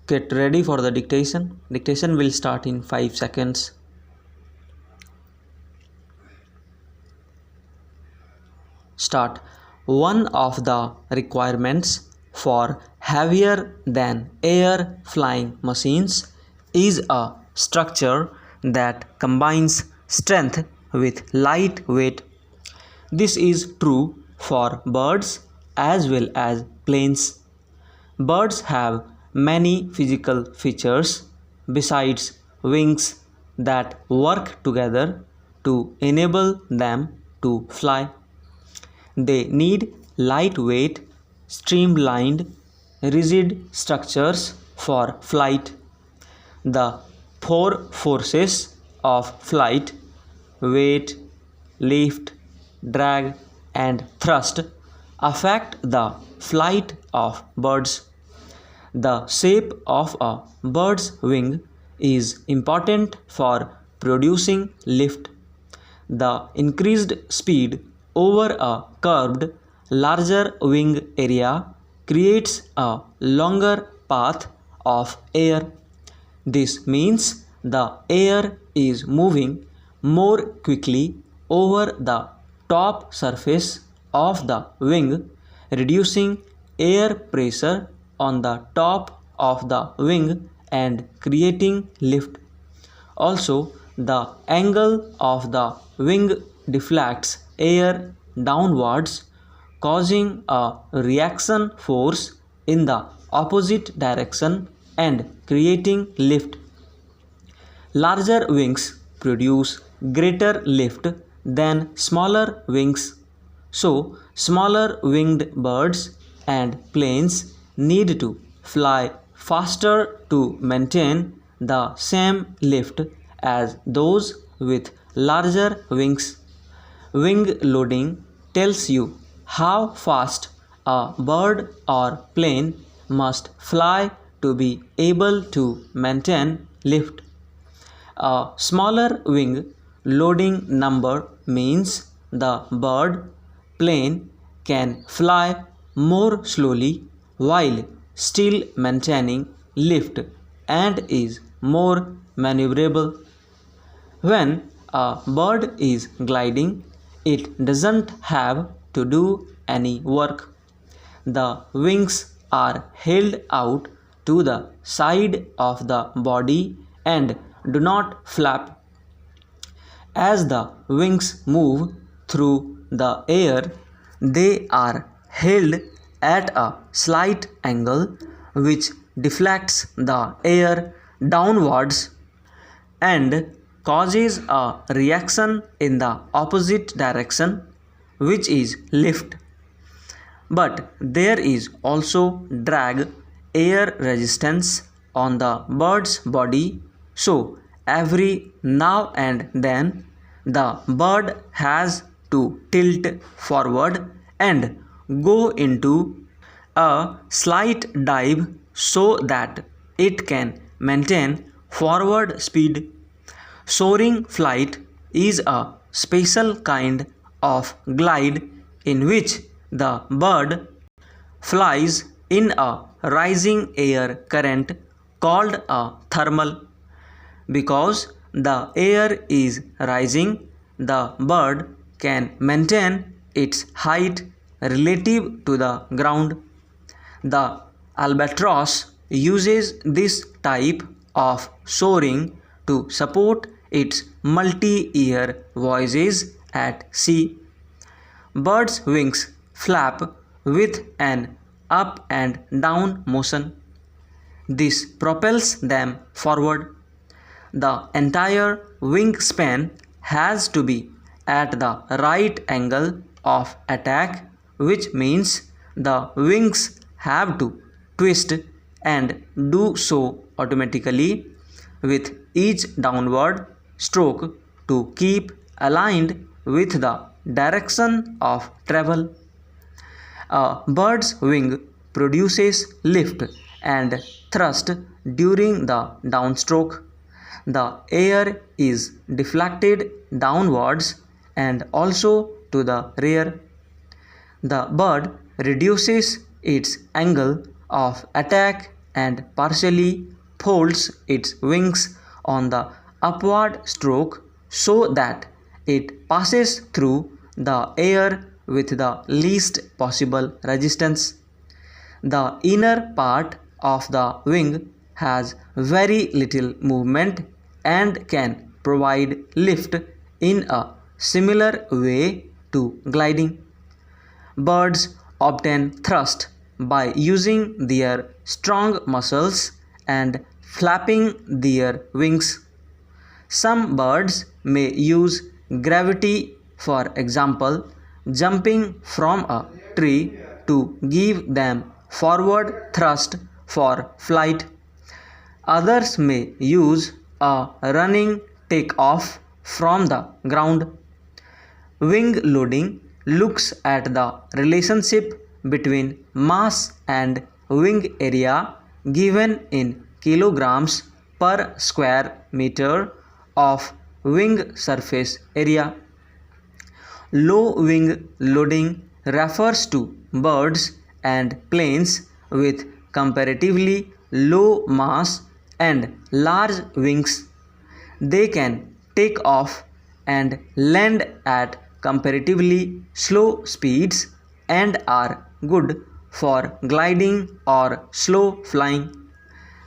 Get ready for the dictation. Dictation will start in 5 seconds. Start. One of the requirements for heavier than air flying machines is a structure that combines strength with lightweight. This is true for birds as well as planes. Birds have many physical features besides wings that work together to enable them to fly. They need lightweight, streamlined, rigid structures for flight. The four forces of flight, weight, lift, drag, and thrust, affect the flight of birds. The shape of a bird's wing is important for producing lift. The increased speed over a curved, larger wing area creates a longer path of air. This means the air is moving more quickly over the top surface of the wing, reducing air pressure on the top of the wing and creating lift. Also, the angle of the wing deflects air downwards, causing a reaction force in the opposite direction and creating lift. Larger wings produce greater lift than smaller wings. So, smaller winged birds and planes need to fly faster to maintain the same lift as those with larger wings. Wing loading tells you how fast a bird or plane must fly to be able to maintain lift. A smaller wing loading number means the bird plane can fly more slowly while still maintaining lift and is more maneuverable. When a bird is gliding, it doesn't have to do any work. The wings are held out to the side of the body and do not flap. As the wings move through the air, they are held at a slight angle which deflects the air downwards and causes a reaction in the opposite direction, which is lift. But there is also drag, air resistance on the bird's body, so every now and then the bird has to tilt forward and go into a slight dive so that it can maintain forward speed. Soaring flight is a special kind of glide in which the bird flies in a rising air current called a thermal. Because the air is rising, the bird can maintain its height relative to the ground. The albatross uses this type of soaring to support its multi-year voyages at sea. Birds' wings flap with an up and down motion. This propels them forward. The entire wingspan has to be at the right angle of attack, which means the wings have to twist and do so automatically with each downward stroke to keep aligned with the direction of travel. A bird's wing produces lift and thrust during the downstroke. The air is deflected downwards and also to the rear. The bird reduces its angle of attack and partially folds its wings on the upward stroke so that it passes through the air with the least possible resistance. The inner part of the wing has very little movement and can provide lift in a similar way to gliding. Birds obtain thrust by using their strong muscles and flapping their wings. Some birds may use gravity, for example, jumping from a tree to give them forward thrust for flight. Others may use a running takeoff from the ground. Wing loading looks at the relationship between mass and wing area given in kilograms per square meter of wing surface area. Low wing loading refers to birds and planes with comparatively low mass and large wings. They can take off and land at comparatively slow speeds and are good for gliding or slow flying.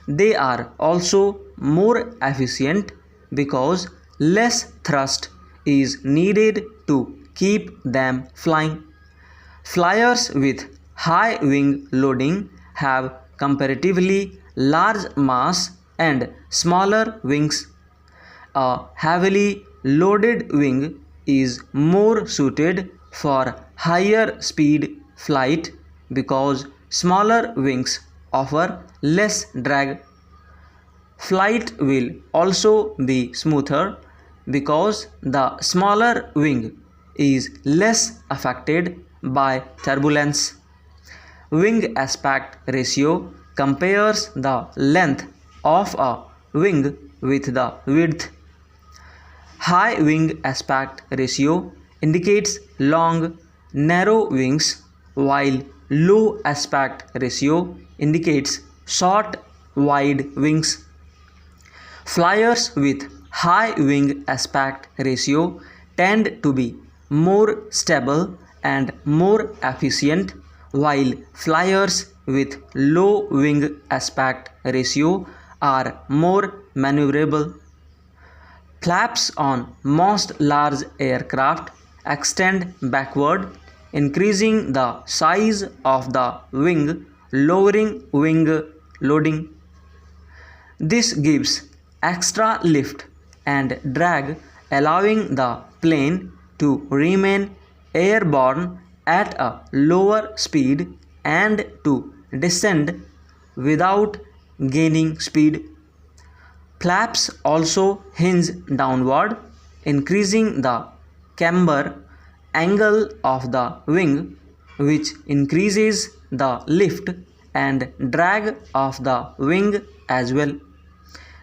They are also more efficient because less thrust is needed to keep them flying. Flyers with high wing loading have comparatively large mass and smaller wings. A heavily loaded wing is more suited for higher speed flight because smaller wings offer less drag. Flight will also be smoother because the smaller wing is less affected by turbulence. Wing aspect ratio compares the length of a wing with the width. High wing aspect ratio indicates long, narrow wings, while low aspect ratio indicates short, wide wings. Flyers with high wing aspect ratio tend to be more stable and more efficient, while flyers with low wing aspect ratio are more maneuverable. Flaps on most large aircraft extend backward, increasing the size of the wing, lowering wing loading. This gives extra lift and drag, allowing the plane to remain airborne at a lower speed and to descend without gaining speed. Flaps also hinge downward, increasing the camber angle of the wing, which increases the lift and drag of the wing as well.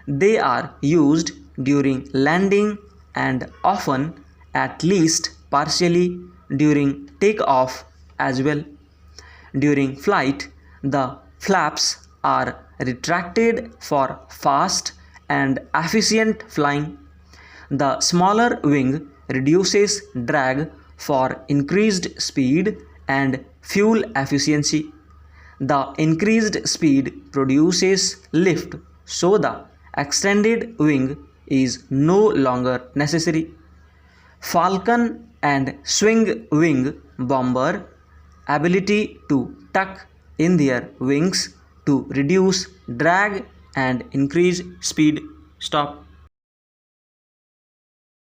They are used during landing and often, at least partially, during takeoff as well. During flight, the flaps are retracted for fast and efficient flying. The smaller wing reduces drag for increased speed and fuel efficiency. The increased speed produces lift, so the extended wing is no longer necessary. Falcon and swing wing bomber ability to tuck in their wings to reduce drag and increase speed. Stop.